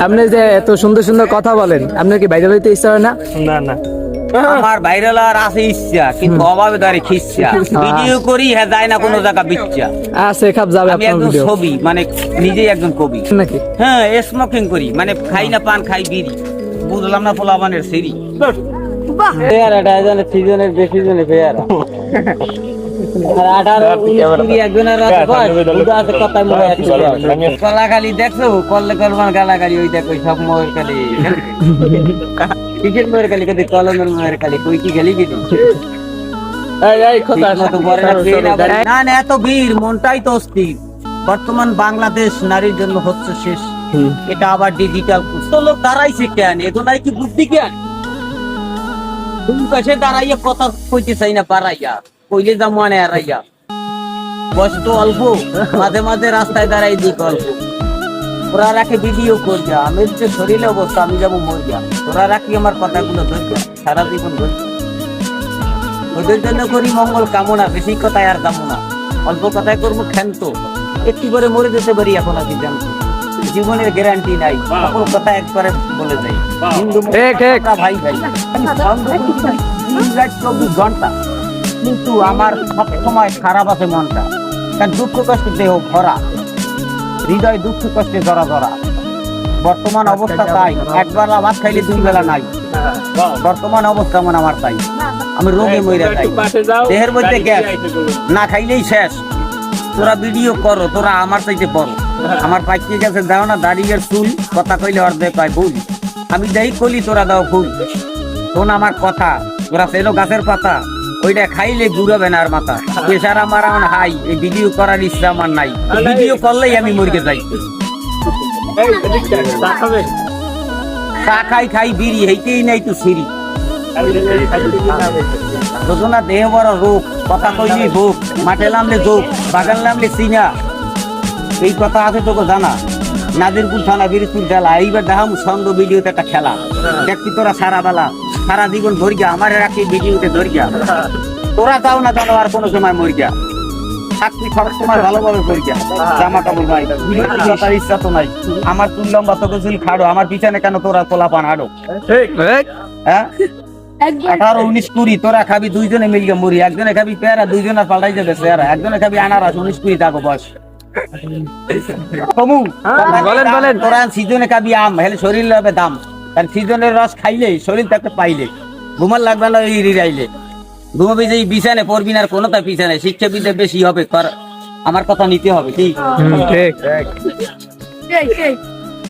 আপনি যে এত সুন্দর সুন্দর কথা বলেন, আপনার কি ভাইরাল হইতে ইচ্ছা হয় না? না না, আমার ভাইরাল আর আছে ইচ্ছা, কিন্তু অভাবে দাঁড়িয়ে খিচ্ছা। ভিডিও করি হ্যাঁ যায় না কোনো জায়গা বিচ্ছা। আছে খাপ যাবে আমি আপনার একজন ভিডিও ছবি, মানে নিজেই একজন কবি নাকি? হ্যাঁ। স্মোকিং করি, মানে খাই না পান, খাই বিড়ি। বুঝলাম না পোলাপানের সিঁড়ি পেয়ারাটা জানে সিজনের বেশি জনে পেয়ারা আর 18 একজনের কথায় মনে গালাগালি দেখছো, করলে করবার গালাগালি, ওই দেখো সব ময়ের কালি কিসের ময়ের কালি, কদি কলমের ময়ের কালি, কই কি গেলি কি না না, এত ভিড়, মনটাই তো অস্থির। বর্তমান বাংলাদেশ নারীর জন্য হচ্ছে শেষ। এটা আবার ডিজিটাল লোক দাঁড়াইছে কেন? এগুলাই কি বুদ্ধি কেন? তুমি কাছে দাঁড়াইয়া কথা কইতে চাই না পারাইয়া, কইলে যা মনে হারাইয়া। বয়স তো অল্প, মাঝে মাঝে রাস্তায় দাঁড়াই দিই অল্প। ওরা রাখে ভিডিও করিয়া, আমি যে শরীরে অবস্থা, আমি যাবো মরিয়া। ওরা রাখি আমার কথাগুলো ধরিয়া, সারা জীবন ধরিয়া। ওদের জন্য করি মঙ্গল কামনা, বেশি কথায় আর কামনা। অল্প কথায় করবো ক্ষান্ত, একটু করে মরে যেতে পারি এখন আছি জানতো। জীবনের গ্যারান্টি নাই, সকল কথা একবারে বলে যাই। হিন্দু ভাই ভাই 24 ঘন্টা, কিন্তু আমার সব সময় খারাপ আছে মনটা। কারণ দুঃখ কষ্টে দেহ ভরা, হৃদয় দুঃখ কষ্টে জরা জরা। বর্তমান অবস্থা তাই, একবেলা ভাত খাইলে 2 বেলা নাই। বর্তমান অবস্থা মানে আমার তাই, আমি রোগে মরে যাই, দেহের মধ্যে গ্যাস, না খাইলেই শেষ। তোরা ভিডিও করো, তোরা আমার চাইতে বড়। আমার পাইকে গেছে দাও না দাঁড়িয়ে চুল, কথা কইলে অর্ধেক পাই ভুল। আমি যাই কলি তোরা দাও ফুল। শোন আমার কথা, তোরা সেলো গাছের পাতা, ওইটা খাইলে ঘুরাবে না আর মাথা। প্রেশার আমার হাই, এই ভিডিও করার ইচ্ছা আমার নাই। ভিডিও করলেই আমি মরকে যাই। চা খাই খাই বিড়ি, হেইতেই নাই তো সিঁড়ি। না দেহ বড় রোগ, কথা কইলি ভোগ, মাঠে নামলে যোগ, বাগান নামলে চিনা। এই কথা আছে তোকে জানা? নাজিরপুর থানা বিরিজপুর জেলা। এইবার দেখাম ছন্দ ভিডিওতে একটা খেলা, দেখবি তোরা সারা বেলা সারা জীবন ধরিয়া আমার রাখি ভিডিওতে ধরিয়া। তোরা যাও না জানো আর কোনো সময় মরিয়া, চাকরি সব সময় ভালোভাবে করিয়া। জামা কাপড় ভাই তার ইচ্ছা তো নাই। আমার চুল লম্বা, তোকে চুল খাড়ো, আমার পিছনে কেন তোরা পোলা পান হাড়ো? হ্যাঁ 18, 19, 20 তোরা খাবি, 2 জনে মিলিয়ে মরি। একজনে খাবি পেয়ারা, 2 জনের পাল্টাই যাবে চেহারা। একজনে খাবি আনারস, 19, 20 থাকো বয়স। বলেন তোরা সিজনে খাবি আম, হেলে শরীর হবে দাম। কারণ সিজনের রস খাইলে শরীর থাকতে পাইলে ঘুমার লাগবে না। আইলে ঘুমাবি যে বিছানে পড়বি না, কোনো তার পিছনে শিক্ষা বিদ্যা বেশি হবে। আমার কথা নিতে হবে, ঠিক?